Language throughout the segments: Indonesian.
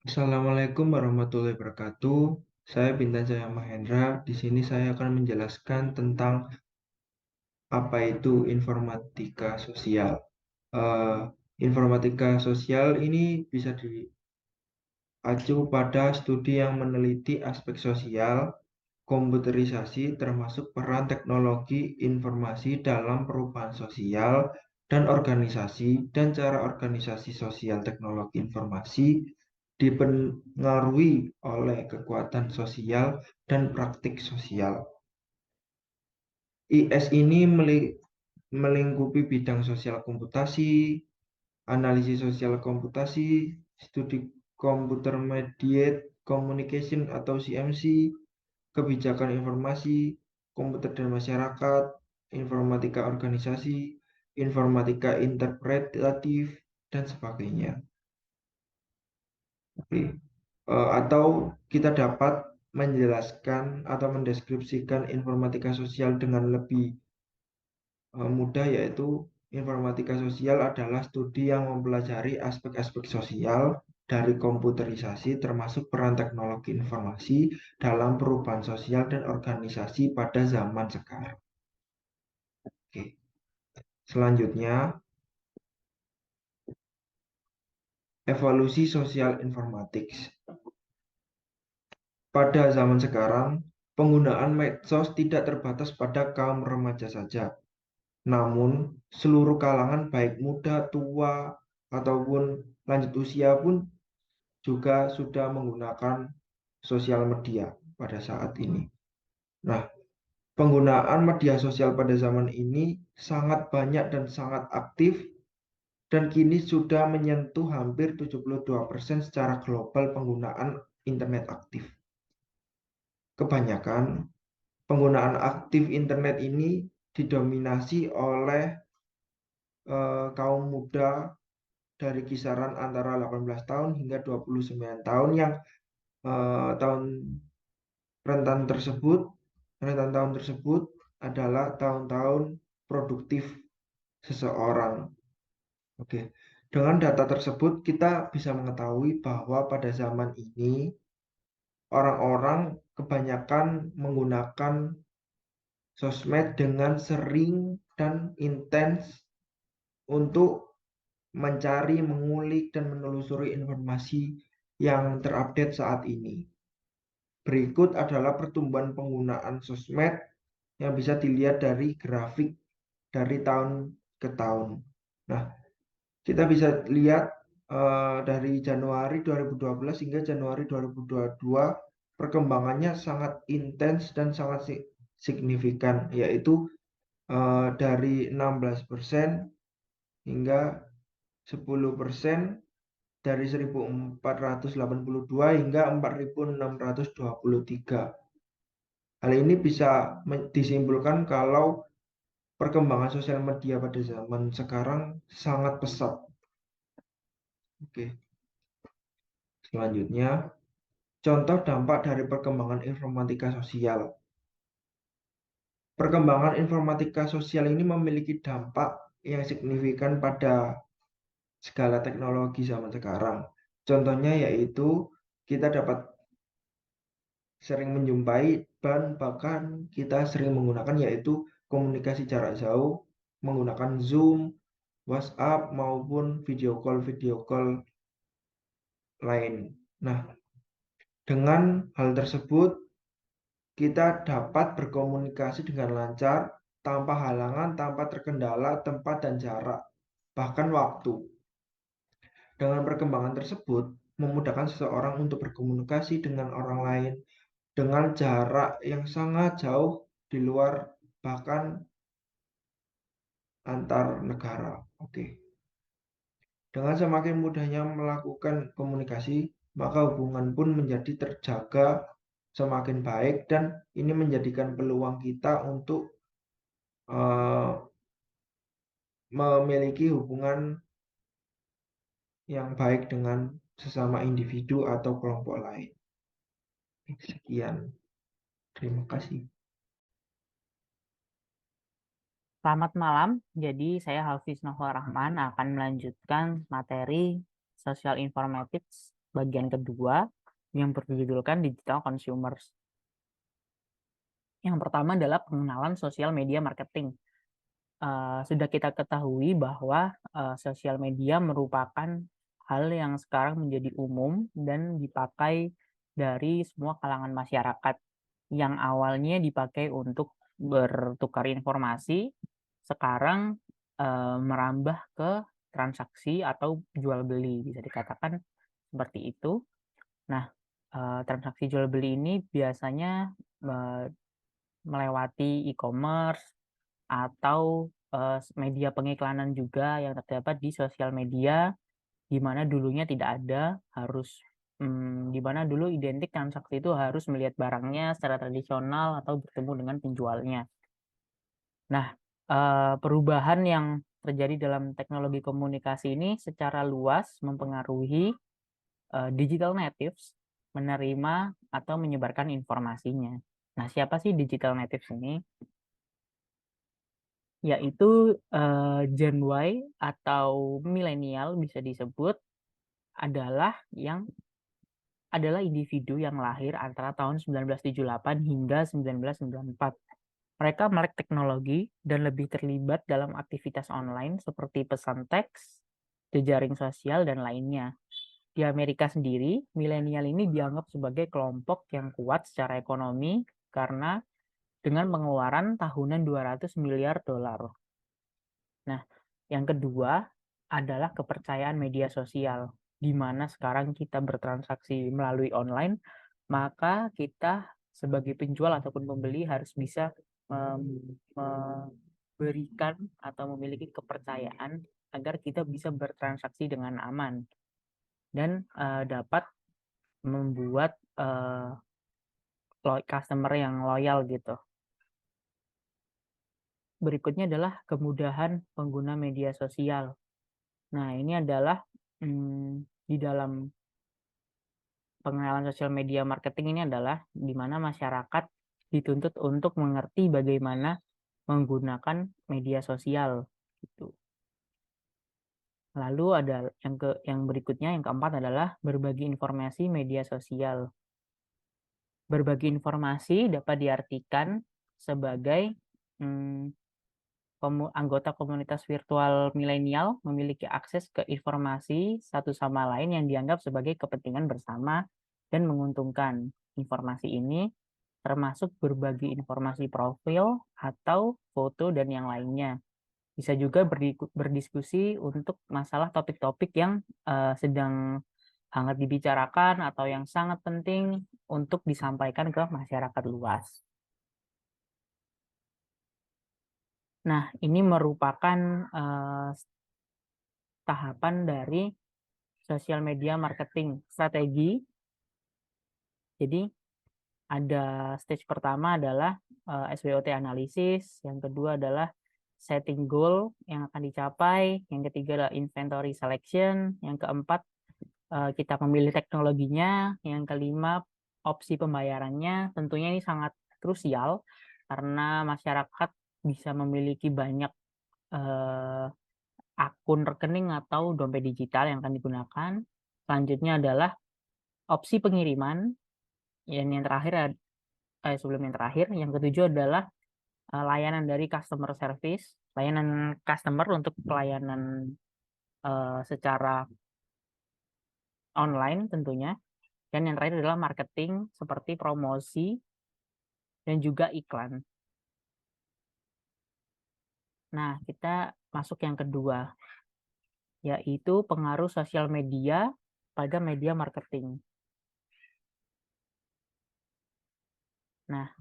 Assalamualaikum warahmatullahi wabarakatuh. Saya Bintan Jaya Mahendra. Di sini saya akan menjelaskan tentang apa itu informatika sosial. Eh, Informatika sosial ini bisa diacu pada studi yang meneliti aspek sosial, komputerisasi, termasuk peran teknologi informasi dalam perubahan sosial dan organisasi, dan cara organisasi sosial teknologi informasi dipengaruhi oleh kekuatan sosial dan praktik sosial. IS ini melingkupi bidang sosial komputasi, analisis sosial komputasi, studi computer mediated communication atau CMC, kebijakan informasi, komputer dan masyarakat, informatika organisasi, informatika interpretatif, dan sebagainya. Oke. Atau kita dapat menjelaskan atau mendeskripsikan informatika sosial dengan lebih mudah, yaitu informatika sosial adalah studi yang mempelajari aspek-aspek sosial dari komputerisasi termasuk peran teknologi informasi dalam perubahan sosial dan organisasi pada zaman sekarang. Oke. Selanjutnya, evolusi sosial informatics. Pada zaman sekarang, penggunaan medsos tidak terbatas pada kaum remaja saja, namun seluruh kalangan baik muda, tua, ataupun lanjut usia pun juga sudah menggunakan sosial media pada saat ini. Nah, penggunaan media sosial pada zaman ini sangat banyak dan sangat aktif dan kini sudah menyentuh hampir 72% secara global penggunaan internet aktif. Kebanyakan penggunaan aktif internet ini didominasi oleh kaum muda dari kisaran antara 18 tahun hingga 29 tahun yang tahun rentan tahun tersebut adalah tahun-tahun produktif seseorang. Oke. Dengan data tersebut kita bisa mengetahui bahwa pada zaman ini orang-orang kebanyakan menggunakan sosmed dengan sering dan intens untuk mencari, mengulik, dan menelusuri informasi yang terupdate saat ini. Berikut adalah pertumbuhan penggunaan sosmed yang bisa dilihat dari grafik dari tahun ke tahun. Nah, kita bisa lihat dari Januari 2012 hingga Januari 2022 perkembangannya sangat intens dan sangat signifikan, yaitu dari 16% hingga 10%, dari 1482 hingga 4623. Hal ini bisa disimpulkan kalau perkembangan sosial media pada zaman sekarang sangat pesat. Oke, selanjutnya contoh dampak dari perkembangan informatika sosial. Perkembangan informatika sosial ini memiliki dampak yang signifikan pada segala teknologi zaman sekarang. Contohnya yaitu kita dapat sering menjumpai dan bahkan kita sering menggunakan yaitu komunikasi jarak jauh menggunakan Zoom, WhatsApp maupun video call lain. Nah, dengan hal tersebut kita dapat berkomunikasi dengan lancar tanpa halangan, tanpa terkendala tempat dan jarak, bahkan waktu. Dengan perkembangan tersebut memudahkan seseorang untuk berkomunikasi dengan orang lain dengan jarak yang sangat jauh di luar bahkan antar negara. Oke. Dengan semakin mudahnya melakukan komunikasi, maka hubungan pun menjadi terjaga semakin baik dan ini menjadikan peluang kita untuk uh, memiliki hubungan yang baik dengan sesama individu atau kelompok lain. Sekian, terima kasih. Selamat malam. Jadi saya Hafiz Nohul Rahman akan melanjutkan materi Social Informatics bagian kedua yang berjudulkan Digital Consumers. Yang pertama adalah pengenalan sosial media marketing. Sudah kita ketahui bahwa sosial media merupakan hal yang sekarang menjadi umum dan dipakai dari semua kalangan masyarakat. Yang awalnya dipakai untuk bertukar informasi, sekarang merambah ke transaksi atau jual beli, bisa dikatakan seperti itu. Nah, transaksi jual beli ini biasanya melewati e-commerce atau media pengiklanan juga yang terdapat di sosial media, di mana dulunya tidak ada, di mana dulu identik transaksi itu harus melihat barangnya secara tradisional atau bertemu dengan penjualnya. Nah, perubahan yang terjadi dalam teknologi komunikasi ini secara luas mempengaruhi digital natives menerima atau menyebarkan informasinya. Nah, siapa sih digital natives ini? Yaitu Gen Y atau milenial bisa disebut adalah individu yang lahir antara tahun 1978 hingga 1994. Mereka melek teknologi dan lebih terlibat dalam aktivitas online seperti pesan teks, jejaring sosial, dan lainnya. Di Amerika sendiri, milenial ini dianggap sebagai kelompok yang kuat secara ekonomi karena dengan pengeluaran tahunan 200 miliar dolar. Nah, yang kedua adalah kepercayaan media sosial, di mana sekarang kita bertransaksi melalui online, maka kita sebagai penjual ataupun pembeli harus bisa memberikan atau memiliki kepercayaan agar kita bisa bertransaksi dengan aman dan dapat membuat customer yang loyal gitu. Berikutnya adalah kemudahan pengguna media sosial. Nah, ini adalah di dalam pengenalan sosial media marketing ini adalah di mana masyarakat dituntut untuk mengerti bagaimana menggunakan media sosial gitu. Lalu ada yang berikutnya, yang keempat adalah berbagi informasi media sosial. Berbagi informasi dapat diartikan sebagai anggota komunitas virtual milenial memiliki akses ke informasi satu sama lain yang dianggap sebagai kepentingan bersama dan menguntungkan. Informasi ini termasuk berbagi informasi profil atau foto dan yang lainnya. Bisa juga berdiskusi untuk masalah topik-topik yang sedang hangat dibicarakan atau yang sangat penting untuk disampaikan ke masyarakat luas. Nah, ini merupakan tahapan dari sosial media marketing strategi. Jadi ada stage pertama adalah SWOT analisis, yang kedua adalah setting goal yang akan dicapai, yang ketiga adalah inventory selection, yang keempat kita memilih teknologinya, yang kelima opsi pembayarannya. Tentunya ini sangat krusial karena masyarakat bisa memiliki banyak akun rekening atau dompet digital yang akan digunakan. Selanjutnya adalah opsi pengiriman. Yang terakhir, sebelum yang terakhir, yang ketujuh adalah layanan dari customer service, layanan customer untuk pelayanan secara online tentunya. Dan yang terakhir adalah marketing seperti promosi dan juga iklan. Nah, kita masuk yang kedua, yaitu pengaruh sosial media pada media marketing. Nah,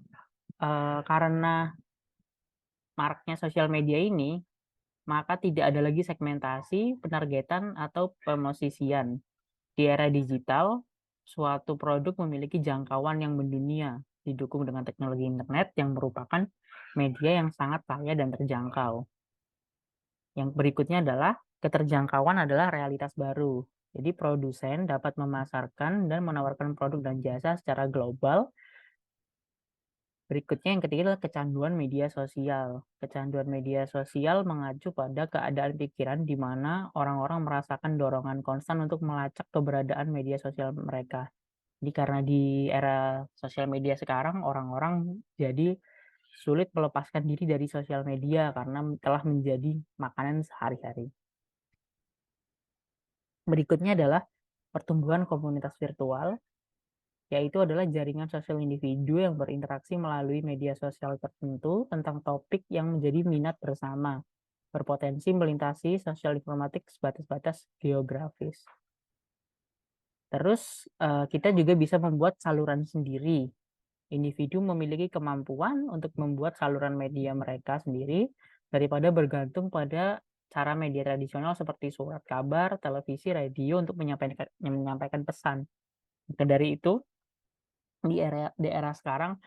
karena maraknya sosial media ini, maka tidak ada lagi segmentasi, penargetan, atau pemosisian. Di era digital, suatu produk memiliki jangkauan yang mendunia, didukung dengan teknologi internet yang merupakan media yang sangat kaya dan terjangkau. Yang berikutnya adalah keterjangkauan adalah realitas baru. Jadi produsen dapat memasarkan dan menawarkan produk dan jasa secara global Berikutnya yang ketiga adalah kecanduan media sosial. Kecanduan media sosial mengacu pada keadaan pikiran di mana orang-orang merasakan dorongan konstan untuk melacak keberadaan media sosial mereka. Jadi karena di era sosial media sekarang orang-orang jadi sulit melepaskan diri dari sosial media karena telah menjadi makanan sehari-hari. Berikutnya adalah pertumbuhan komunitas virtual, yaitu adalah jaringan sosial individu yang berinteraksi melalui media sosial tertentu tentang topik yang menjadi minat bersama, berpotensi melintasi sosial informatik sebatas-batas geografis. Terus kita juga bisa membuat saluran sendiri. Individu memiliki kemampuan untuk membuat saluran media mereka sendiri daripada bergantung pada cara media tradisional seperti surat kabar, televisi, radio untuk menyampaikan pesan. Maka dari itu, di era sekarang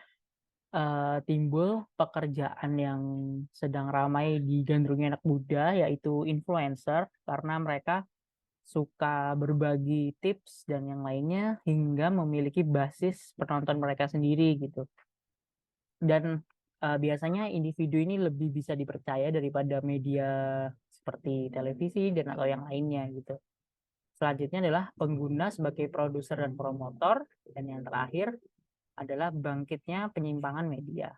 timbul pekerjaan yang sedang ramai digandrungi anak muda, yaitu influencer, karena mereka suka berbagi tips dan yang lainnya hingga memiliki basis penonton mereka sendiri gitu. Dan biasanya individu ini lebih bisa dipercaya daripada media seperti televisi dan atau yang lainnya gitu. Selanjutnya adalah pengguna sebagai produser dan promotor, dan yang terakhir adalah bangkitnya penyimpangan media.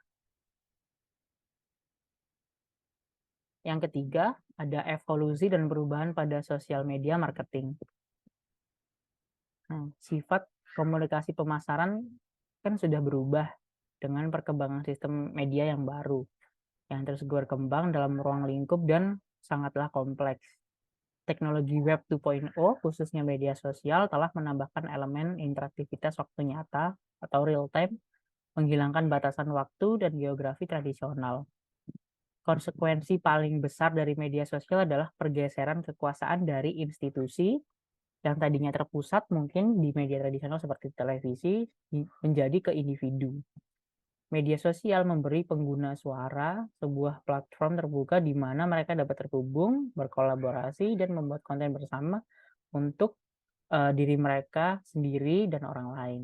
Yang ketiga, ada evolusi dan perubahan pada sosial media marketing. Nah, sifat komunikasi pemasaran kan sudah berubah dengan perkembangan sistem media yang baru, yang terus berkembang dalam ruang lingkup dan sangatlah kompleks. Teknologi Web 2.0, khususnya media sosial, telah menambahkan elemen interaktivitas waktu nyata atau real time, menghilangkan batasan waktu dan geografi tradisional. Konsekuensi paling besar dari media sosial adalah pergeseran kekuasaan dari institusi yang tadinya terpusat mungkin di media tradisional seperti televisi menjadi ke individu. Media sosial memberi pengguna suara sebuah platform terbuka di mana mereka dapat terhubung, berkolaborasi, dan membuat konten bersama untuk diri mereka sendiri dan orang lain.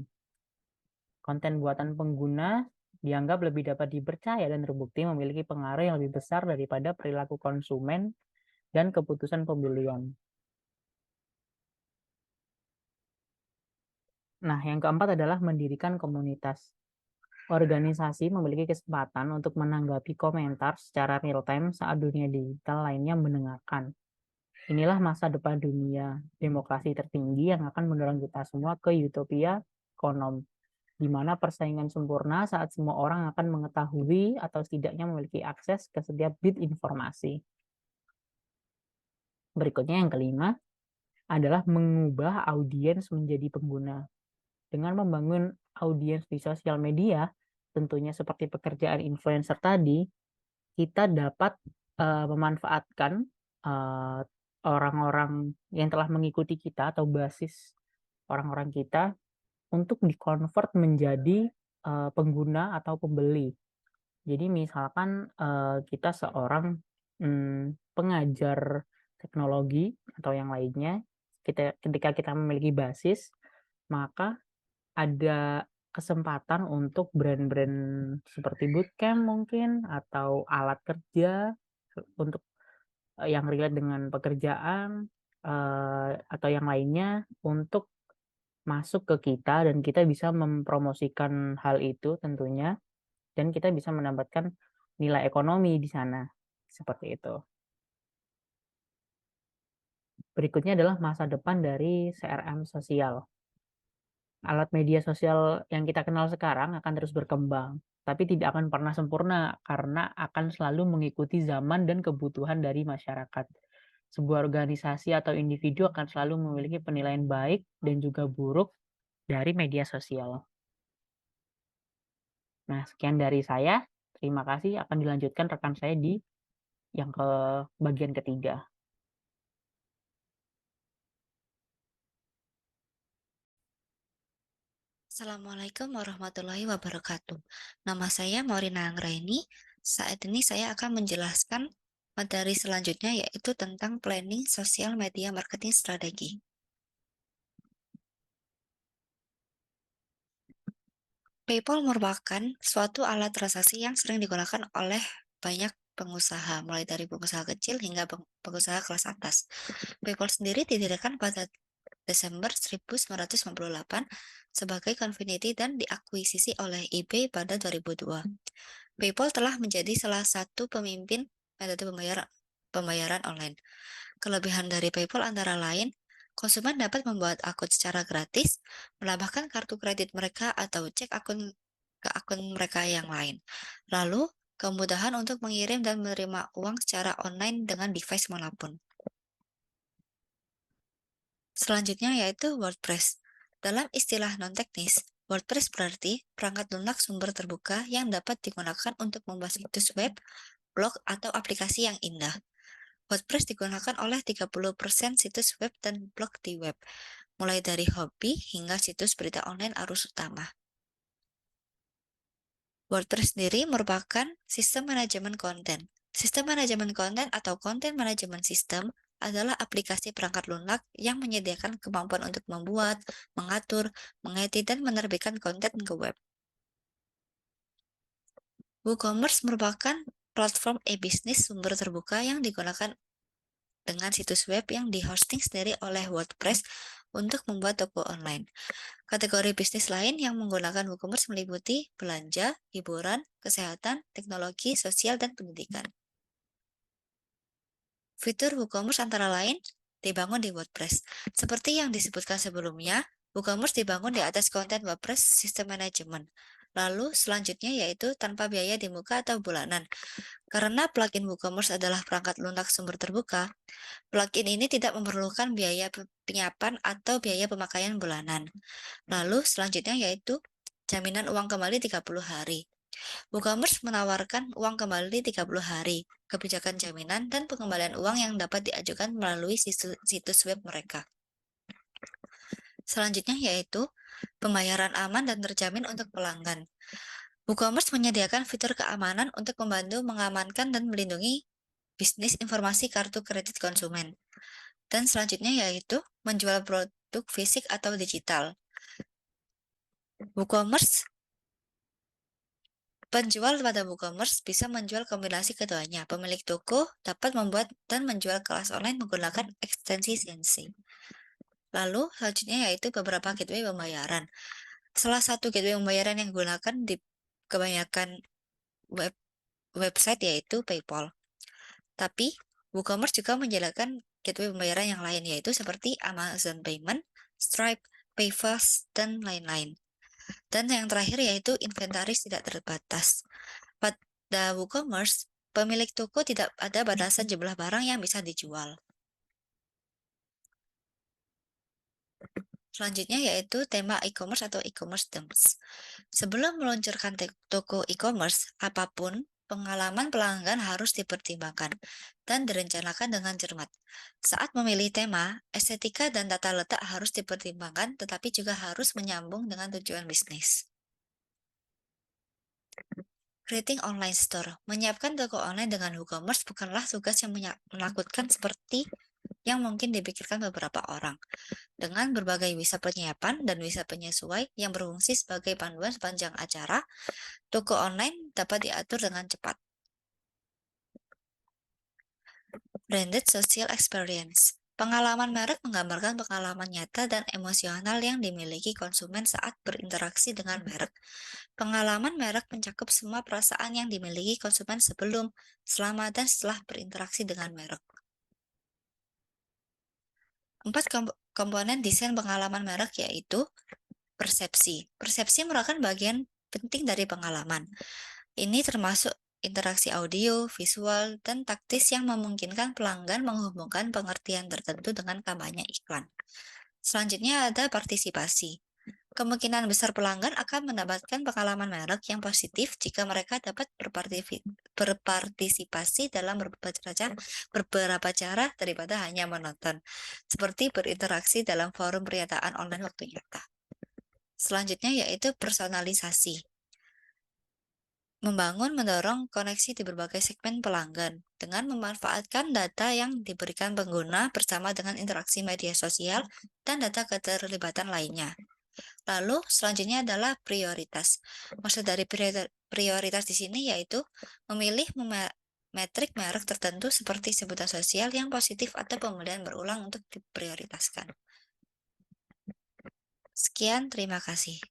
Konten buatan pengguna dianggap lebih dapat dipercaya dan terbukti memiliki pengaruh yang lebih besar daripada perilaku konsumen dan keputusan pembelian. Nah, yang keempat adalah mendirikan komunitas. Organisasi memiliki kesempatan untuk menanggapi komentar secara real-time saat dunia digital lainnya mendengarkan. Inilah masa depan dunia demokrasi tertinggi yang akan mendorong kita semua ke utopia konom, di mana persaingan sempurna saat semua orang akan mengetahui atau setidaknya memiliki akses ke setiap bit informasi. Berikutnya yang kelima adalah mengubah audiens menjadi pengguna. Dengan membangun audiens di sosial media, tentunya seperti pekerjaan influencer tadi, kita dapat memanfaatkan orang-orang yang telah mengikuti kita atau basis orang-orang kita untuk di-convert menjadi pengguna atau pembeli. Jadi misalkan kita seorang pengajar teknologi atau yang lainnya, ketika kita memiliki basis, maka ada kesempatan untuk brand-brand seperti bootcamp mungkin atau alat kerja untuk yang relate dengan pekerjaan atau yang lainnya untuk masuk ke kita dan kita bisa mempromosikan hal itu tentunya dan kita bisa mendapatkan nilai ekonomi di sana seperti itu. Berikutnya adalah masa depan dari CRM sosial. Alat media sosial yang kita kenal sekarang akan terus berkembang, tapi tidak akan pernah sempurna karena akan selalu mengikuti zaman dan kebutuhan dari masyarakat. Sebuah organisasi atau individu akan selalu memiliki penilaian baik dan juga buruk dari media sosial. Nah, sekian dari saya. Terima kasih. Akan dilanjutkan rekan saya di yang ke bagian ketiga. Assalamualaikum warahmatullahi wabarakatuh. Nama saya Maurina Anggraini. Saat ini saya akan menjelaskan materi selanjutnya yaitu tentang planning sosial media marketing strategi. PayPal merupakan suatu alat transaksi yang sering digunakan oleh banyak pengusaha, mulai dari pengusaha kecil hingga pengusaha kelas atas. PayPal sendiri didirikan pada Desember 1998 sebagai Confinity dan diakuisisi oleh eBay pada 2002. PayPal telah menjadi salah satu pemimpin metode pembayaran online. Kelebihan dari PayPal antara lain, konsumen dapat membuat akun secara gratis, menambahkan kartu kredit mereka atau cek akun ke akun mereka yang lain. Lalu, kemudahan untuk mengirim dan menerima uang secara online dengan device manapun. Selanjutnya yaitu WordPress. Dalam istilah non-teknis, WordPress berarti perangkat lunak sumber terbuka yang dapat digunakan untuk membuat situs web, blog, atau aplikasi yang indah. WordPress digunakan oleh 30% situs web dan blog di web, mulai dari hobi hingga situs berita online arus utama. WordPress sendiri merupakan sistem manajemen konten. Sistem manajemen konten atau content management system adalah aplikasi perangkat lunak yang menyediakan kemampuan untuk membuat, mengatur, mengedit, dan menerbitkan konten ke web. WooCommerce merupakan platform e-bisnis sumber terbuka yang digunakan dengan situs web yang dihosting sendiri oleh WordPress untuk membuat toko online. Kategori bisnis lain yang menggunakan WooCommerce meliputi belanja, hiburan, kesehatan, teknologi, sosial, dan pendidikan. Fitur WooCommerce antara lain dibangun di WordPress. Seperti yang disebutkan sebelumnya, WooCommerce dibangun di atas konten WordPress System Management. Lalu selanjutnya yaitu tanpa biaya di muka atau bulanan. Karena plugin WooCommerce adalah perangkat lunak sumber terbuka, plugin ini tidak memerlukan biaya penyiapan atau biaya pemakaian bulanan. Lalu selanjutnya yaitu jaminan uang kembali 30 hari. WooCommerce menawarkan uang kembali 30 hari, kebijakan jaminan, dan pengembalian uang yang dapat diajukan melalui situs web mereka. Selanjutnya yaitu pembayaran aman dan terjamin untuk pelanggan. WooCommerce menyediakan fitur keamanan untuk membantu mengamankan dan melindungi bisnis informasi kartu kredit konsumen. Dan selanjutnya yaitu menjual produk fisik atau digital. Penjual pada WooCommerce bisa menjual kombinasi keduanya. Pemilik toko dapat membuat dan menjual kelas online menggunakan ekstensi CNC. Lalu selanjutnya yaitu beberapa gateway pembayaran. Salah satu gateway pembayaran yang digunakan di kebanyakan website yaitu PayPal. Tapi WooCommerce juga menjalankan gateway pembayaran yang lain yaitu seperti Amazon Payment, Stripe, Payfast, dan lain-lain. Dan yang terakhir yaitu inventaris tidak terbatas. Pada WooCommerce, pemilik toko tidak ada batasan jumlah barang yang bisa dijual. Selanjutnya yaitu tema e-commerce atau e-commerce terms. Sebelum meluncurkan toko e-commerce, apapun, pengalaman pelanggan harus dipertimbangkan dan direncanakan dengan cermat. Saat memilih tema, estetika dan tata letak harus dipertimbangkan, tetapi juga harus menyambung dengan tujuan bisnis. Creating online store. Menyiapkan toko online dengan WooCommerce bukanlah tugas yang menakutkan seperti yang mungkin dipikirkan beberapa orang. Dengan berbagai visa penyiapan dan visa penyesuai yang berfungsi sebagai panduan sepanjang acara, toko online dapat diatur dengan cepat. Branded Social Experience. Pengalaman merek menggambarkan pengalaman nyata dan emosional yang dimiliki konsumen saat berinteraksi dengan merek. Pengalaman merek mencakup semua perasaan yang dimiliki konsumen sebelum, selama, dan setelah berinteraksi dengan merek. 4 komponen desain pengalaman merek yaitu persepsi. Persepsi merupakan bagian penting dari pengalaman. Ini termasuk interaksi audio, visual, dan taktis yang memungkinkan pelanggan menghubungkan pengertian tertentu dengan kampanye iklan. Selanjutnya ada partisipasi. Kemungkinan besar pelanggan akan mendapatkan pengalaman merek yang positif jika mereka dapat berpartisipasi dalam beberapa cara daripada hanya menonton, seperti berinteraksi dalam forum pernyataan online waktu nyata. Selanjutnya yaitu personalisasi. Mendorong koneksi di berbagai segmen pelanggan dengan memanfaatkan data yang diberikan pengguna bersama dengan interaksi media sosial dan data keterlibatan lainnya. Lalu selanjutnya adalah prioritas. Maksud dari prioritas di sini yaitu memilih metrik merek tertentu seperti sebutan sosial yang positif atau pembelian berulang untuk diprioritaskan. Sekian, terima kasih.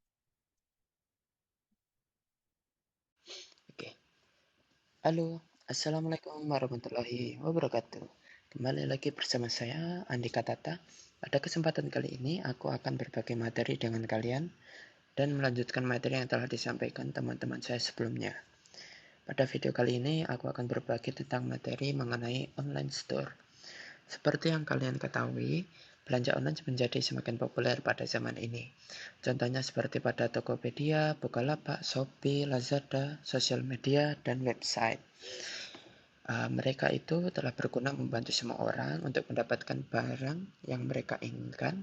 Oke. Halo, Assalamualaikum warahmatullahi wabarakatuh. Kembali lagi bersama saya, Andika Tata. Pada kesempatan kali ini, aku akan berbagi materi dengan kalian dan melanjutkan materi yang telah disampaikan teman-teman saya sebelumnya. Pada video kali ini, aku akan berbagi tentang materi mengenai online store. Seperti yang kalian ketahui, belanja online menjadi semakin populer pada zaman ini. Contohnya seperti pada Tokopedia, Bukalapak, Shopee, Lazada, sosial media, dan website. Mereka itu telah berguna membantu semua orang untuk mendapatkan barang yang mereka inginkan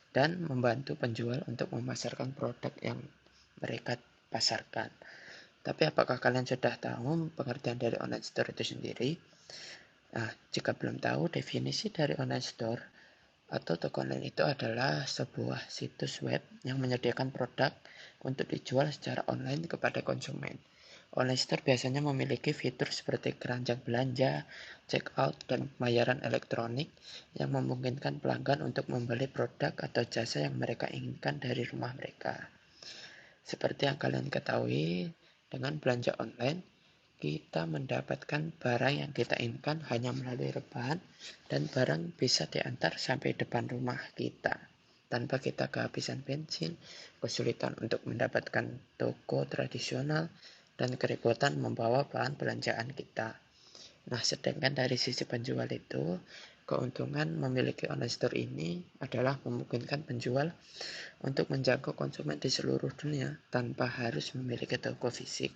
dan membantu penjual untuk memasarkan produk yang mereka pasarkan. Tapi apakah kalian sudah tahu pengertian dari online store itu sendiri? Nah, jika belum tahu, definisi dari online store atau toko online itu adalah sebuah situs web yang menyediakan produk untuk dijual secara online kepada konsumen. Online store biasanya memiliki fitur seperti keranjang belanja, checkout, dan pembayaran elektronik yang memungkinkan pelanggan untuk membeli produk atau jasa yang mereka inginkan dari rumah mereka. Seperti yang kalian ketahui, dengan belanja online, kita mendapatkan barang yang kita inginkan hanya melalui rebahan dan barang bisa diantar sampai depan rumah kita tanpa kita kehabisan bensin, kesulitan untuk mendapatkan toko tradisional, dan keributan membawa bahan belanjaan kita. Nah, sedangkan dari sisi penjual itu, keuntungan memiliki online store ini adalah memungkinkan penjual untuk menjangkau konsumen di seluruh dunia tanpa harus memiliki toko fisik.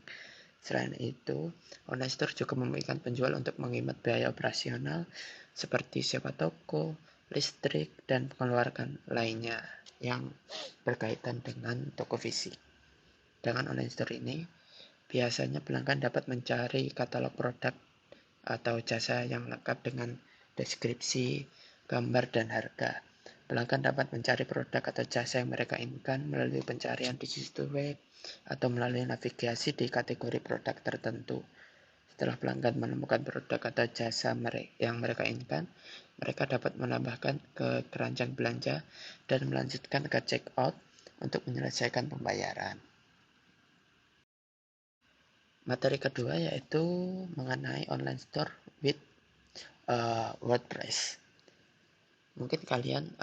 Selain itu, online store juga memungkinkan penjual untuk menghemat biaya operasional seperti sewa toko, listrik, dan pengeluaran lainnya yang berkaitan dengan toko fisik. Dengan online store ini, biasanya pelanggan dapat mencari katalog produk atau jasa yang lengkap dengan deskripsi, gambar, dan harga. Pelanggan dapat mencari produk atau jasa yang mereka inginkan melalui pencarian di situs web atau melalui navigasi di kategori produk tertentu. Setelah pelanggan menemukan produk atau jasa yang mereka inginkan, mereka dapat menambahkan ke keranjang belanja dan melanjutkan ke checkout untuk menyelesaikan pembayaran. Materi kedua yaitu mengenai online store with WordPress. Mungkin kalian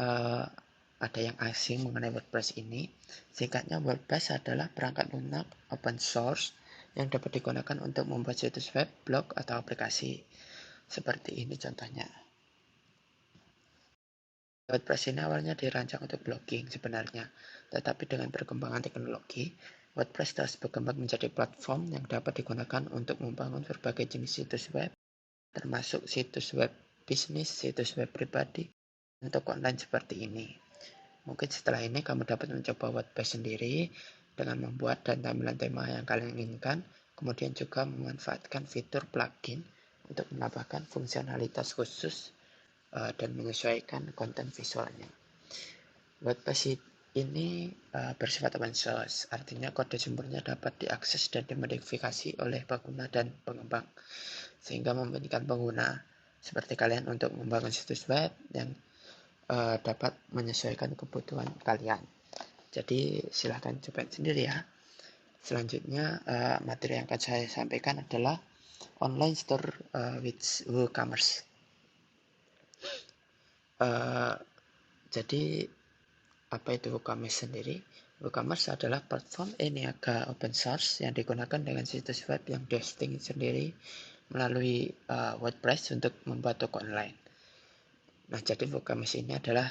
ada yang asing mengenai WordPress ini. Singkatnya, WordPress adalah perangkat lunak open source yang dapat digunakan untuk membuat situs web, blog, atau aplikasi. Seperti ini contohnya. WordPress ini awalnya dirancang untuk blogging sebenarnya, tetapi dengan perkembangan teknologi, WordPress terus berkembang menjadi platform yang dapat digunakan untuk membangun berbagai jenis situs web, termasuk situs web bisnis, situs web pribadi, dan toko online seperti ini. Mungkin setelah ini kamu dapat mencoba WordPress sendiri dengan membuat dan tampilan tema yang kalian inginkan, kemudian juga memanfaatkan fitur plugin untuk menambahkan fungsionalitas khusus dan menyesuaikan konten visualnya. WordPress ini bersifat open source, artinya kode sumbernya dapat diakses dan dimodifikasi oleh pengguna dan pengembang, sehingga memungkinkan pengguna seperti kalian untuk membangun situs web yang dapat menyesuaikan kebutuhan kalian. Jadi silahkan coba sendiri ya. Selanjutnya materi yang akan saya sampaikan adalah online store with WooCommerce. Jadi apa itu WooCommerce sendiri? WooCommerce adalah platform e-niaga open source yang digunakan dengan situs web yang dihosting sendiri melalui WordPress untuk membuat toko online. Nah, jadi WooCommerce ini adalah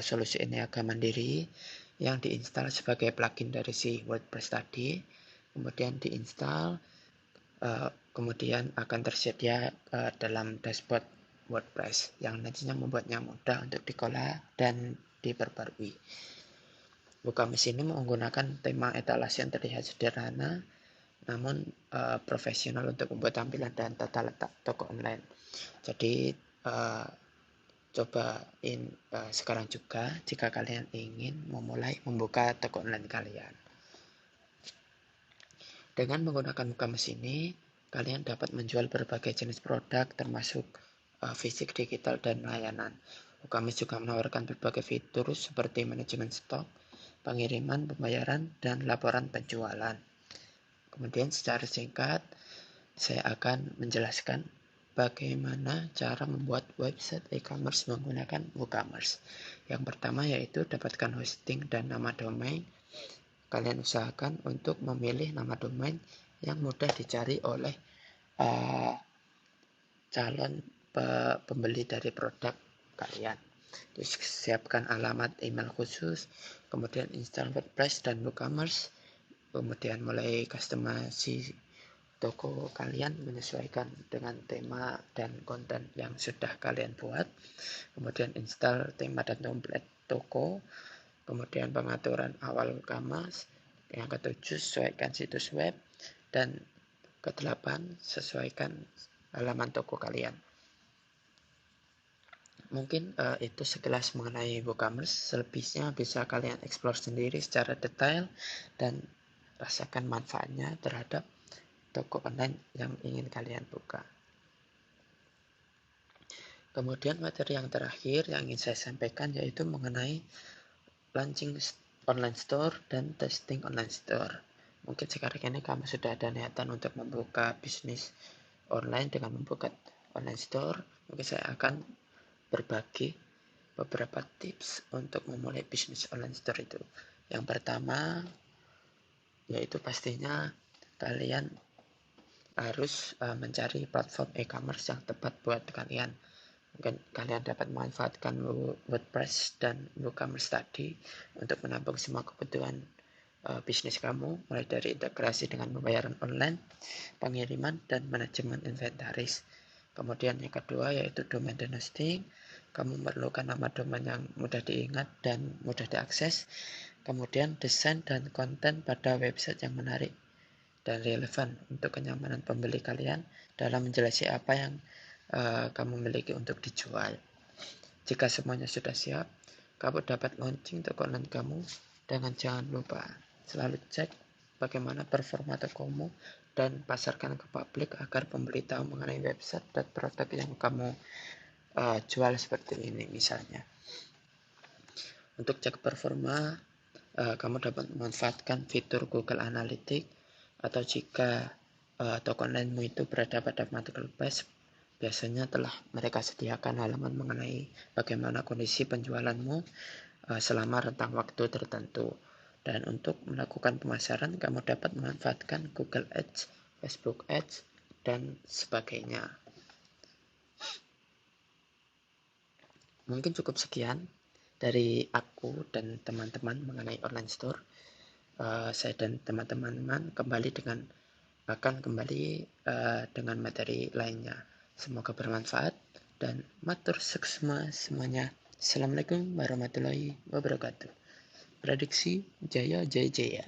solusi e-niaga mandiri yang diinstal sebagai plugin dari si WordPress tadi, kemudian diinstal, kemudian akan tersedia dalam dashboard WordPress yang nantinya membuatnya mudah untuk dikelola dan diperbarui. WooCommerce ini menggunakan tema etalase yang terlihat sederhana, namun profesional untuk membuat tampilan dan tata letak toko online. Jadi cobain sekarang juga jika kalian ingin memulai membuka toko online kalian. Dengan menggunakan WooCommerce ini, kalian dapat menjual berbagai jenis produk termasuk fisik, digital, dan layanan. WooCommerce juga menawarkan berbagai fitur seperti manajemen stok, pengiriman, pembayaran, dan laporan penjualan. Kemudian secara singkat, saya akan menjelaskan bagaimana cara membuat website e-commerce menggunakan WooCommerce. Yang pertama yaitu dapatkan hosting dan nama domain. Kalian usahakan untuk memilih nama domain yang mudah dicari oleh calon pembeli dari produk kalian. Terus siapkan alamat email khusus, kemudian install WordPress dan WooCommerce, kemudian mulai customasi toko kalian menyesuaikan dengan tema dan konten yang sudah kalian buat, kemudian install tema dan template toko, kemudian pengaturan awal WooCommerce, yang ketujuh sesuaikan situs web, dan kedelapan sesuaikan halaman toko kalian. Mungkin itu sekilas mengenai WooCommerce. Selebihnya bisa kalian explore sendiri secara detail dan rasakan manfaatnya terhadap toko online yang ingin kalian buka. Kemudian materi yang terakhir yang ingin saya sampaikan yaitu mengenai launching online store dan testing online store. Mungkin sekarang ini kamu sudah ada niatan untuk membuka bisnis online dengan membuka online store. Mungkin saya akan berbagi beberapa tips untuk memulai bisnis online store itu. Yang pertama yaitu pastinya kalian harus mencari platform e-commerce yang tepat buat kalian. Mungkin kalian dapat memanfaatkan WordPress dan WooCommerce tadi untuk menampung semua kebutuhan bisnis kamu, mulai dari integrasi dengan pembayaran online, pengiriman, dan manajemen inventaris. Kemudian yang kedua yaitu domain dan hosting. Kamu memerlukan nama domain yang mudah diingat dan mudah diakses. Kemudian desain dan konten pada website yang menarik dan relevan untuk kenyamanan pembeli kalian dalam menjelaskan apa yang kamu miliki untuk dijual. Jika semuanya sudah siap, kamu dapat launching toko online kamu dengan jangan lupa selalu cek bagaimana performa tokomu dan pasarkan ke publik agar pembeli tahu mengenai website dan produk yang kamu jual seperti ini misalnya. Untuk cek performa, kamu dapat memanfaatkan fitur Google Analytics, atau jika toko online-mu itu berada pada marketplace, biasanya telah mereka sediakan halaman mengenai bagaimana kondisi penjualanmu selama rentang waktu tertentu. Dan untuk melakukan pemasaran, kamu dapat memanfaatkan Google Ads, Facebook Ads, dan sebagainya. Mungkin cukup sekian dari aku dan teman-teman mengenai online store. Saya dan teman-teman akan kembali dengan materi lainnya. Semoga bermanfaat dan matur suksma semuanya. Assalamualaikum warahmatullahi wabarakatuh. Prediksi Jaya Jaya Jaya.